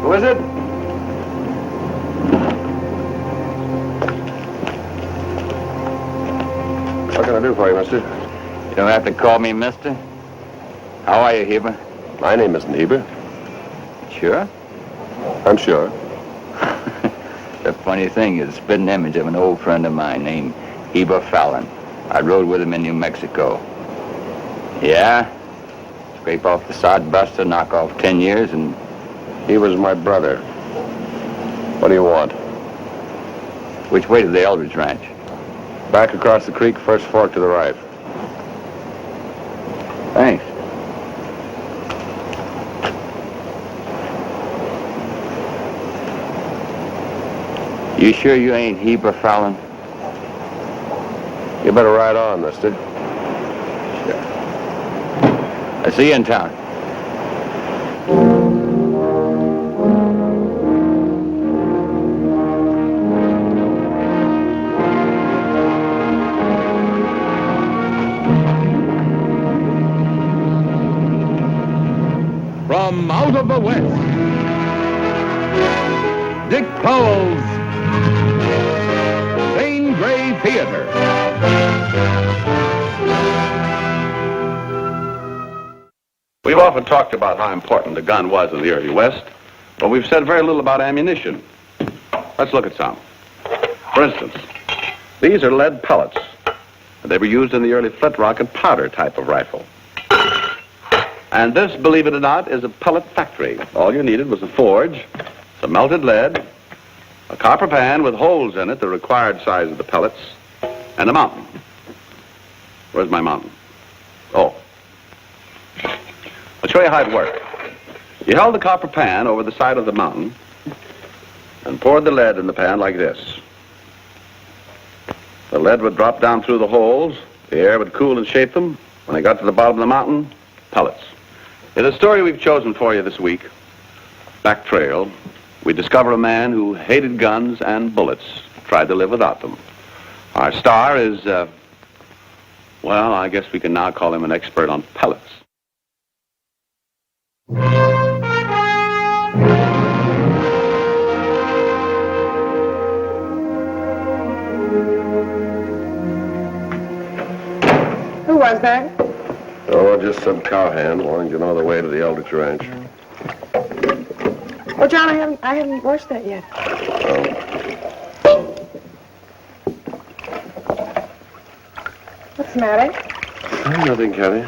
Who is it? What can I do for you, mister? You don't have to call me mister. How are you, Heber? My name isn't Heber. Sure? I'm sure. The funny thing is, spit an image of an old friend of mine named Effie Fallon. I rode with him in New Mexico. Yeah? Scrape off the sod buster, knock off 10 years, and... He was my brother. What do you want? Which way to the Eldridge Ranch? Back across the creek, first fork to the right. Thanks. You sure you ain't Effie Fallon? You better ride on, mister. Sure. I'll see you in town. From out of the West, Dick Powell's Zane Grey Theater. We've often talked about how important the gun was in the early West, but we've said very little about ammunition. Let's look at some. For instance, these are lead pellets. They were used in the early flint-rock and powder type of rifle. And this, believe it or not, is a pellet factory. All you needed was a forge, some melted lead, a copper pan with holes in it, the required size of the pellets, and a mountain. Where's my mountain? Oh. I'll show you how it worked. You held the copper pan over the side of the mountain and poured the lead in the pan like this. The lead would drop down through the holes, the air would cool and shape them. When they got to the bottom of the mountain, pellets. In the story we've chosen for you this week, BACKTRAIL, we discover a man who hated guns and bullets, tried to live without them. Our star is, well, I guess we can now call him an expert on pellets. Who was that? Oh, just some cowhand wanting to know the way to the Eldridge Ranch. Oh, John, I haven't washed that yet. Oh. What's the matter? Oh, nothing, Cathy.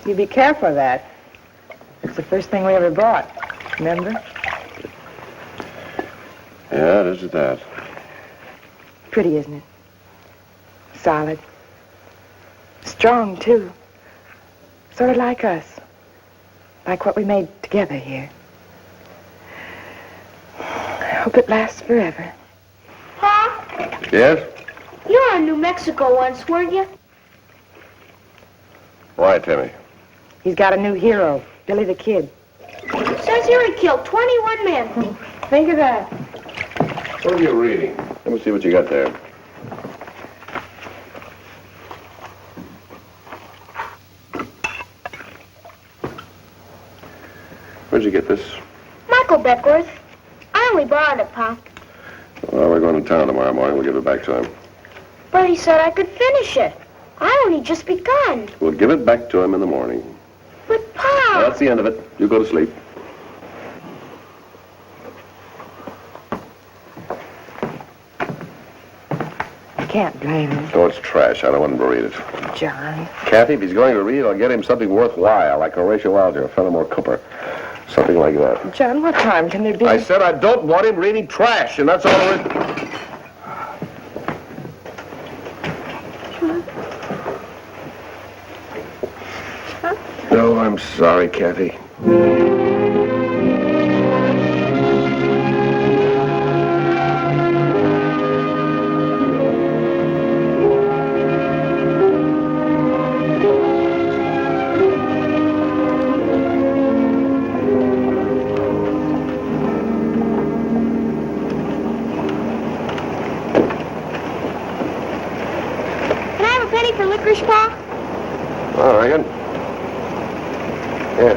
You be careful of that. It's the first thing we ever bought. Remember? Yeah, it is that. Pretty, isn't it? Solid. Strong, too. Sort of like us. Like what we made together here. I hope it lasts forever. Pa? Yes? You were in New Mexico once, weren't you? Why, Timmy? He's got a new hero, Billy the Kid. Says here he killed 21 men. Think of that. What are you reading? Let me see what you got there. Where'd you get this? Michael Beckworth. I only borrowed it, Pa. Well, we're going to town tomorrow morning. We'll give it back to him. But he said I could finish it. I only just begun. We'll give it back to him in the morning. But, Pa... That's the end of it. You go to sleep. I can't blame him. Oh, it's trash. I don't want him to read it. John. Cathy, if he's going to read it, I'll get him something worthwhile, like Horatio Alger or Fenimore Cooper. Something like that. John, what time can there be? I said I don't want him reading trash, and that's all there is. Huh? No, I'm sorry, Cathy. For licorice, Pa? I reckon. Here.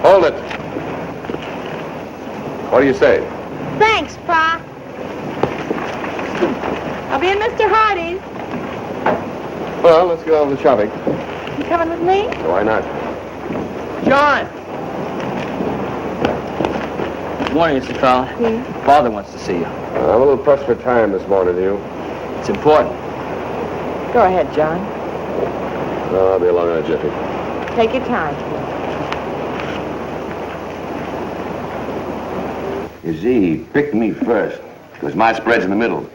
Hold it. What do you say? Thanks, Pa. I'll be in Mr. Hardy's. Well, let's get on to the shopping. You coming with me? Why not? John! Good morning, Mr. Fallon. Father wants to see you. I'm a little pressed for time this morning, you. It's important. Go ahead, John. No, I'll be along in a jiffy. Take your time. You see, he picked me first, because my spread's in the middle.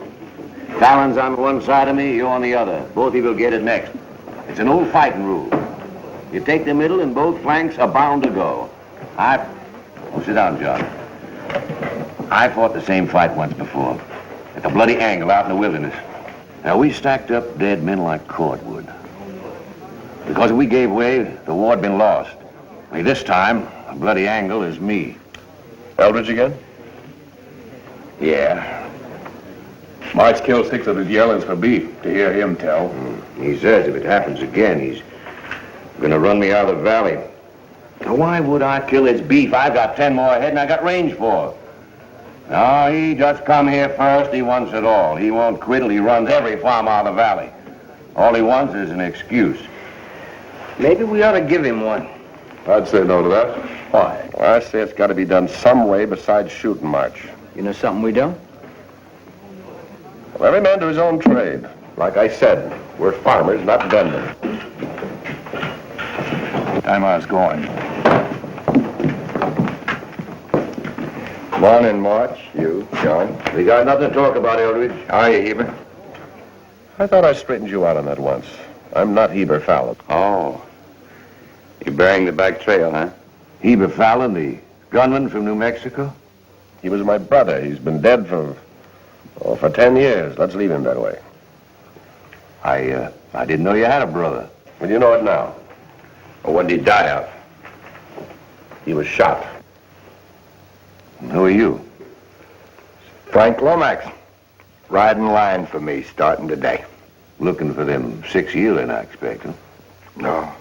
Fallon's on one side of me, you on the other. Both of you will get it next. It's an old fighting rule. You take the middle and both flanks are bound to go. Sit down, John. I fought the same fight once before, at the bloody angle out in the wilderness. Now, we stacked up dead men like cordwood. Because if we gave way, the war had been lost. Only this time, the bloody angle is me. Eldridge again? Yeah. March killed 6 of his yearlings for beef, to hear him tell. He says if it happens again, he's gonna run me out of the valley. Now, why would I kill his beef? I've got 10 more ahead and I got range for. No, he just come here first. He wants it all. He won't quit till he runs every farm out of the valley. All he wants is an excuse. Maybe we ought to give him one. I'd say no to that. Why? Well, I say it's got to be done some way besides shooting, March. You know something we don't? Well, every man to his own trade. Like I said, we're farmers, not gunmen. Time I was going. Morning, March. You, John. We got nothing to talk about, Eldridge. How are you, Heber? I thought I straightened you out on that once. I'm not Heber Fallon. Oh. You're bearing the back trail, huh? Heber Fallon, the gunman from New Mexico? He was my brother. He's been dead for 10 years. Let's leave him that way. I didn't know you had a brother. Well, you know it now. Well, what did he die of? He was shot. Who are you? Frank Lomax. Riding line for me, starting today. Looking for them 6 yearling, I expect, huh? No.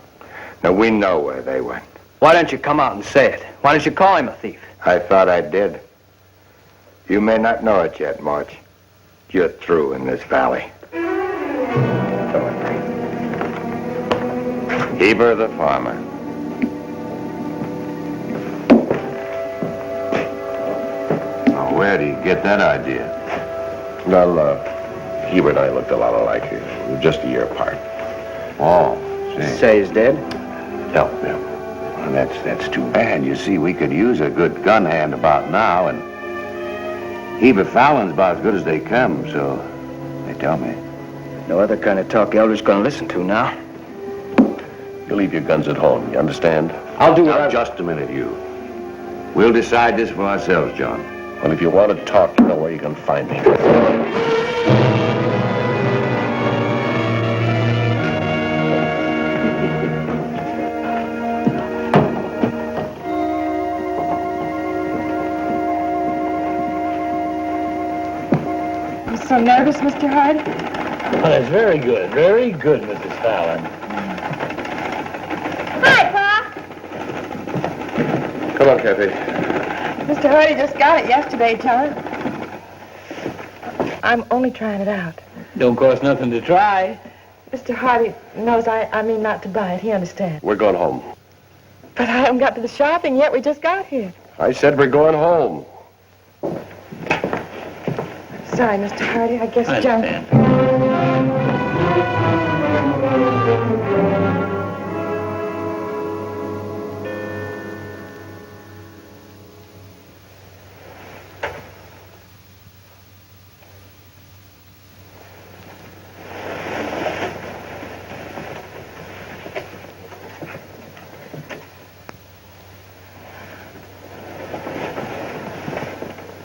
No, we know where they went. Why don't you come out and say it? Why don't you call him a thief? I thought I did. You may not know it yet, March. You're through in this valley. Heber the farmer. Now, where do you get that idea? Well, Heber and I looked a lot alike. We were just a year apart. Oh, see. Say he's dead? Help him. Well, that's too bad. You see, we could use a good gun hand about now, and Heber Fallon's about as good as they come, so they tell me. No other kind of talk Elder's gonna listen to now. You leave your guns at home, you understand? I'll do what Now, just a minute, you. We'll decide this for ourselves, John. Well, if you want to talk, you know where you can find me. You so nervous, Mr. Hardy? Well, that's very good, Mrs. Fallon. Hi, Pa. Come on, Cathy. Mr. Hardy just got it yesterday, John. I'm only trying it out. Don't cost nothing to try. Mr. Hardy knows I mean not to buy it. He understands. We're going home. But I haven't got to the shopping yet. We just got here. I said we're going home. Sorry, Mr. Hardy. I guess I John... understand.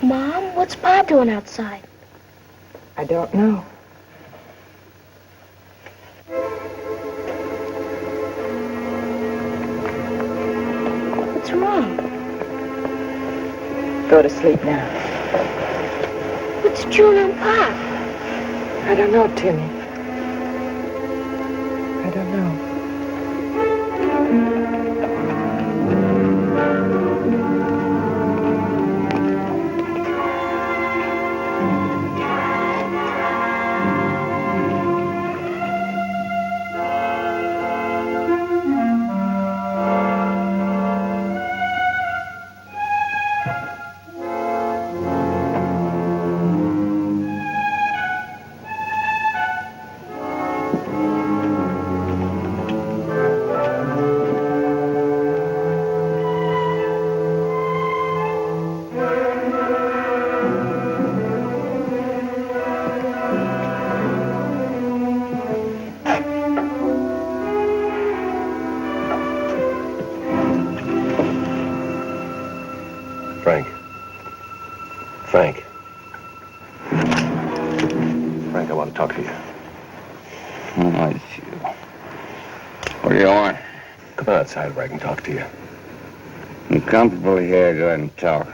Mom, what's Pa doing outside? I don't know. What's wrong? Go to sleep now. What's June and Pa? I don't know, Timmy. I don't know. Frank. Frank. Frank, I want to talk to you. Oh, it's you. What do you want? Come outside where I can talk to you. I'm comfortable here. Go ahead and talk.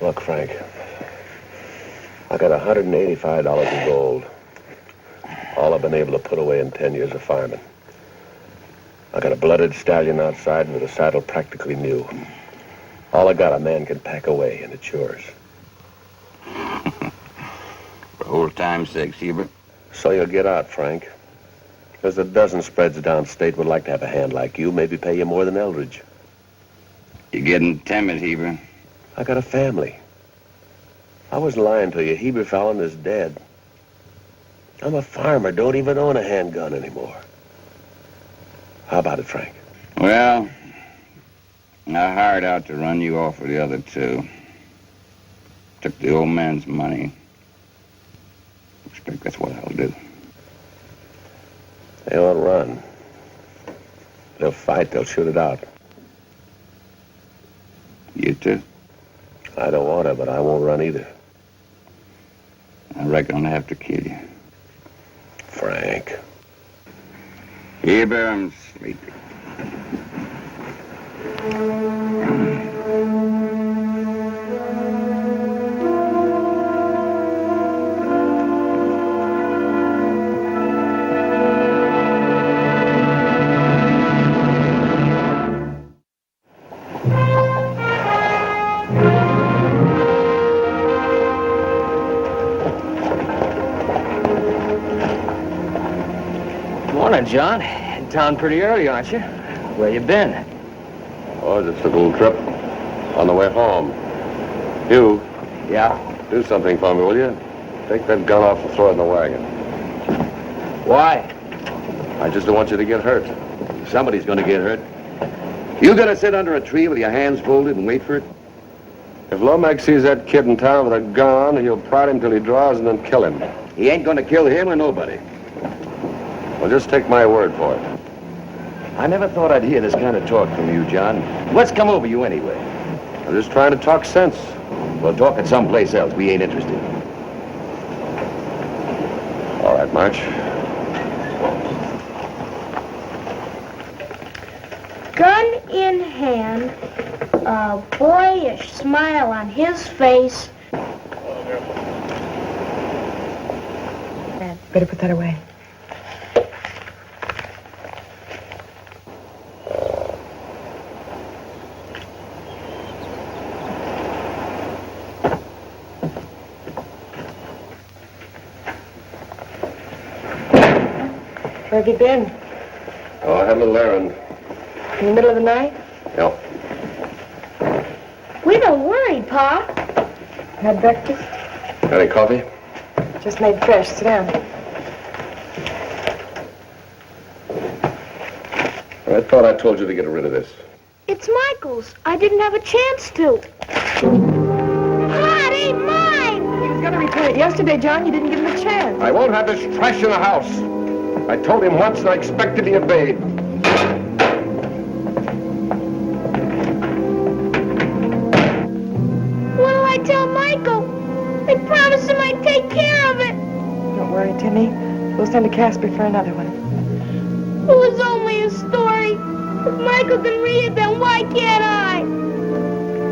Look, Frank. I got $185 in gold. All I've been able to put away in 10 years of farming. I got a blooded stallion outside with a saddle practically new. All I got a man can pack away, and it's yours. For old time's sake, Heber. So you'll get out, Frank. There's a dozen spreads downstate would like to have a hand like you, maybe pay you more than Eldridge. You're getting timid, Heber. I got a family. I wasn't lying to you. Effie Fallon is dead. I'm a farmer, don't even own a handgun anymore. How about it, Frank? Well, I hired out to run you off with the other two. Took the old man's money. Expect that's what I'll do. They won't run. They'll fight, they'll shoot it out. You too? I don't want to, but I won't run either. I reckon I'll have to kill you. Frank. Heber, I'm sleepy. Morning, John. In town pretty early, aren't you? Where you been? Oh, just took a little trip on the way home. You, Yeah? do something for me, will you? Take that gun off and throw it in the wagon. Why? I just don't want you to get hurt. Somebody's gonna get hurt. You gonna sit under a tree with your hands folded and wait for it? If Lomax sees that kid in town with a gun, he'll prod him till he draws and then kill him. He ain't gonna kill him or nobody. Well, just take my word for it. I never thought I'd hear this kind of talk from you, John. What's come over you anyway? I'm just trying to talk sense. Well, talk it someplace else. We ain't interested. All right, March. Gun in hand, a boyish smile on his face. Better put that away. Where have you been? Oh, I had a little errand. In the middle of the night? Yep. We don't worry, Pa. Had breakfast? Any coffee? Just made fresh. Sit down. I thought I told you to get rid of this. It's Michael's. I didn't have a chance to. Pa, it ain't mine! He was going to return it yesterday, John. You didn't give him a chance. I won't have this trash in the house. I told him once and I expect to be obeyed. What'll I tell Michael? I promised him I'd take care of it. Don't worry, Timmy. We'll send to Casper for another one. It was only a story. If Michael can read it, then why can't I?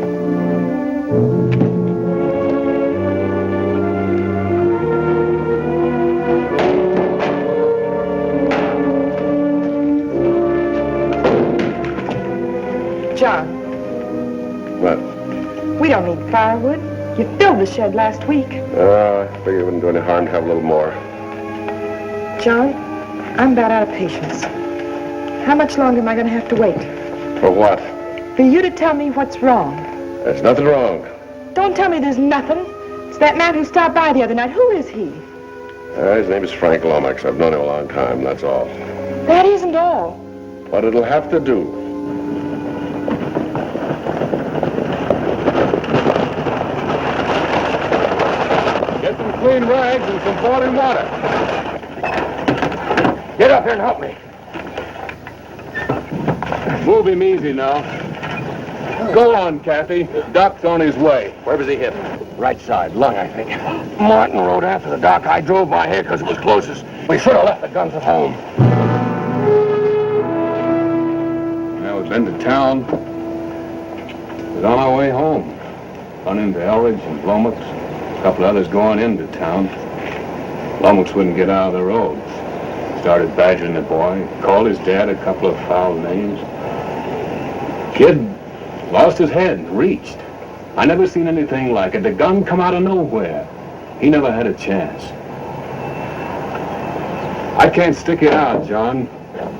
John, What? we don't need firewood. You filled the shed last week. I figured it wouldn't do any harm to have a little more. John, I'm about out of patience. How much longer am I going to have to wait? For what? For you to tell me what's wrong. There's nothing wrong. Don't tell me there's nothing. It's that man who stopped by the other night. Who is he? His name is Frank Lomax. I've known him a long time, that's all. That isn't all. But it'll have to do. Get some clean rags and some boiling water. Get up here and help me. Move him easy now. Go on, Cathy. Doc's on his way. Where was he hit? Right side, lung, I think. Martin rode after the doc. I drove by here because it was closest. We should have left the guns at home. Well, we've been to town. We're on our way home. Run into Eldridge and Lomax. A couple others going into town. Lomax wouldn't get out of the road. Started badgering the boy. Called his dad a couple of foul names. Kid lost his head and reached. I never seen anything like it. The gun come out of nowhere. He never had a chance. I can't stick it out, John.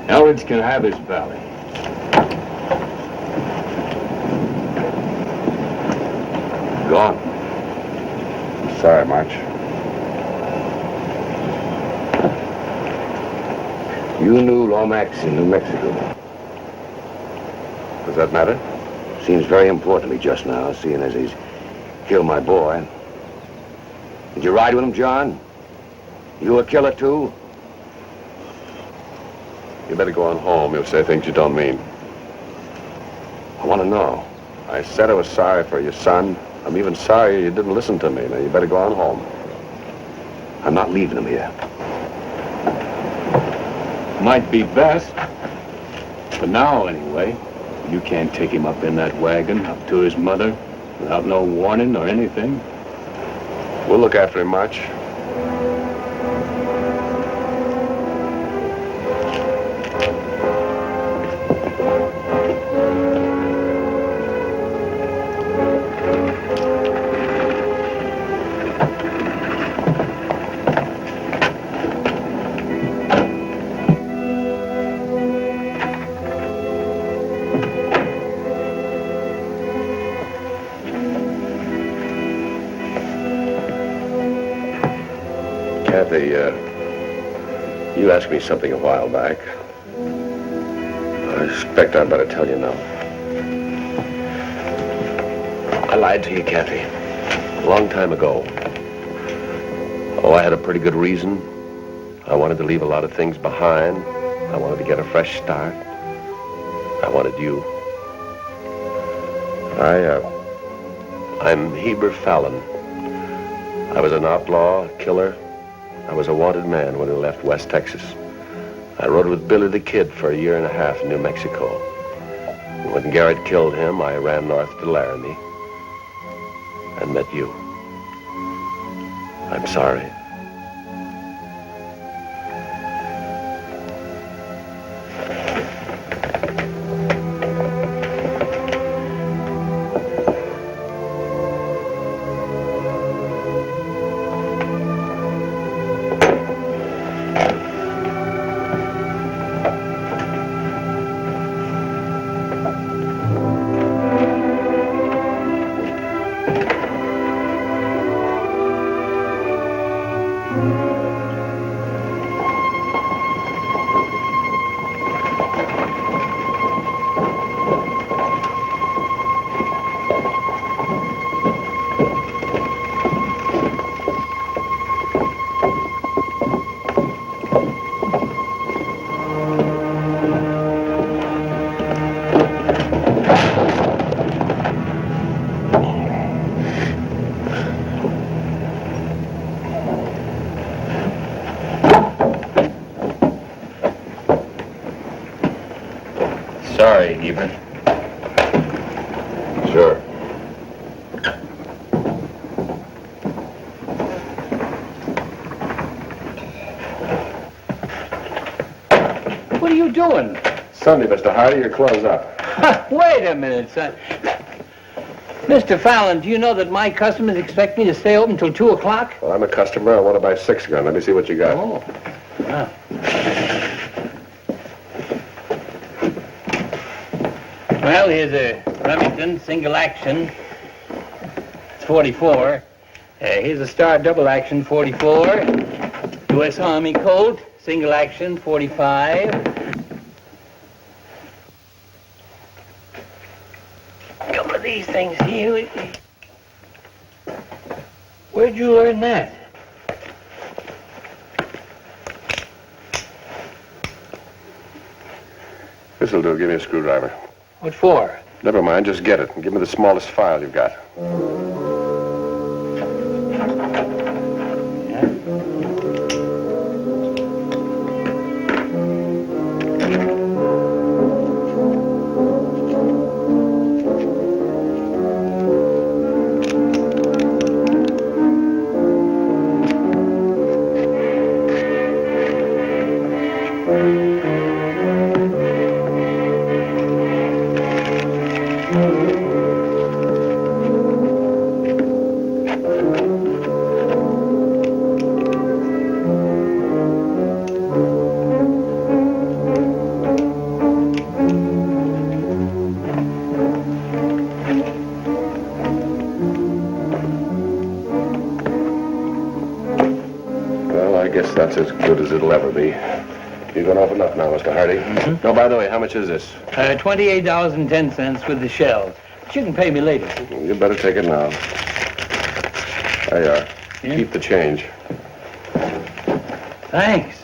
Eldridge can have his valley. Gone. Sorry, March. You knew Lomax in New Mexico. Does that matter? Seems very important to me just now, seeing as he's killed my boy. Did you ride with him, John? You a killer, too? You better go on home. You'll say things you don't mean. I want to know. I said I was sorry for your son. I'm even sorry you didn't listen to me. Now, you better go on home. I'm not leaving him here. Might be best. For now, anyway. You can't take him up in that wagon, up to his mother, without no warning or anything. We'll look after him, March. Cathy, you asked me something a while back. I expect I better tell you now. I lied to you, Cathy, a long time ago. Oh, I had a pretty good reason. I wanted to leave a lot of things behind. I wanted to get a fresh start. I wanted you. I'm Heber Fallon. I was an outlaw, a killer. I was a wanted man when I left West Texas. I rode with Billy the Kid for a year and a half in New Mexico. When Garrett killed him, I ran north to Laramie and met you. I'm sorry. Sorry, Heber. Sure. What are you doing? Sunday, Mr. Hardy, your clothes up. Wait a minute, son. Mr. Fallon, do you know that my customers expect me to stay open until 2 o'clock? Well, I'm a customer. I want to buy 6 gun. Let me see what you got. Oh. Wow. Well, here's a Remington single action. It's 44. Here's a Star double action 44. U.S. Army Colt single action 45. A couple of these things here. Where'd you learn that? This'll do. Give me a screwdriver. What for? Never mind, just get it and give me the smallest file you've got. That's as good as it'll ever be. You're going to open up now, Mr. Hardy. Mm-hmm. Oh, by the way, how much is this? $28.10 with the shells. But you can pay me later. You better take it now. There you are. Yeah? Keep the change. Thanks.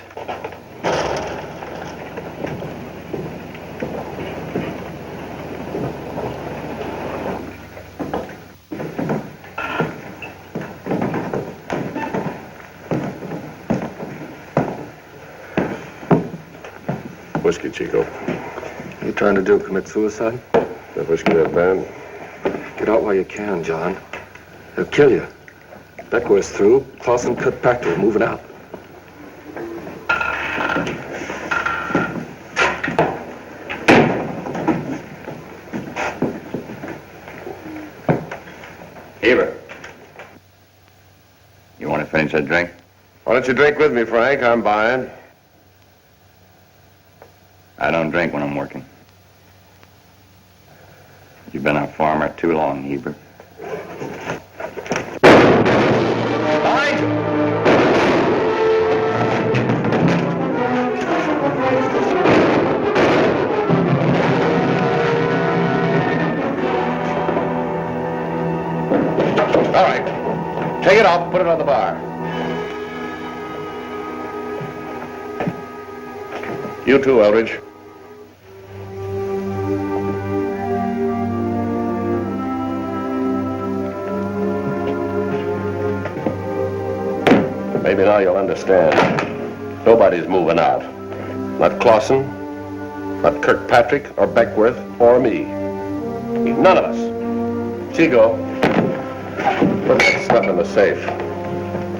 Whiskey, Chico. What are you trying to do, commit suicide? That whiskey, that van? Get out while you can, John. They'll kill you. Beckworth's through. Crosson cut back to her, moving out. Heber. You want to finish that drink? Why don't you drink with me, Frank? I'm buying. I don't drink when I'm working. You've been a farmer too long, Heber. All right. Take it off, put it on the bar. You too, Eldridge. Maybe now you'll understand. Nobody's moving out. Not Crosson, not Kirkpatrick, or Beckworth, or me. None of us. Chico, put that stuff in the safe.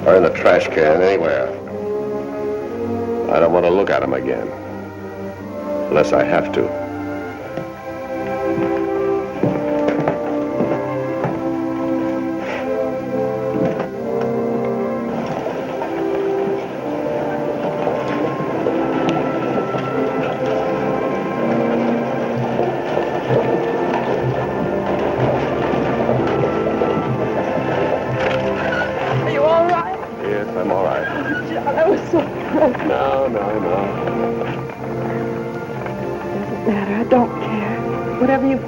Or in the trash can, anywhere. I don't want to look at him again. Unless I have to.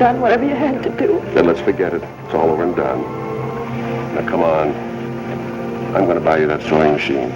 Whatever you had to do. Then let's forget it. It's all over and done. Now, come on. I'm going to buy you that sewing machine.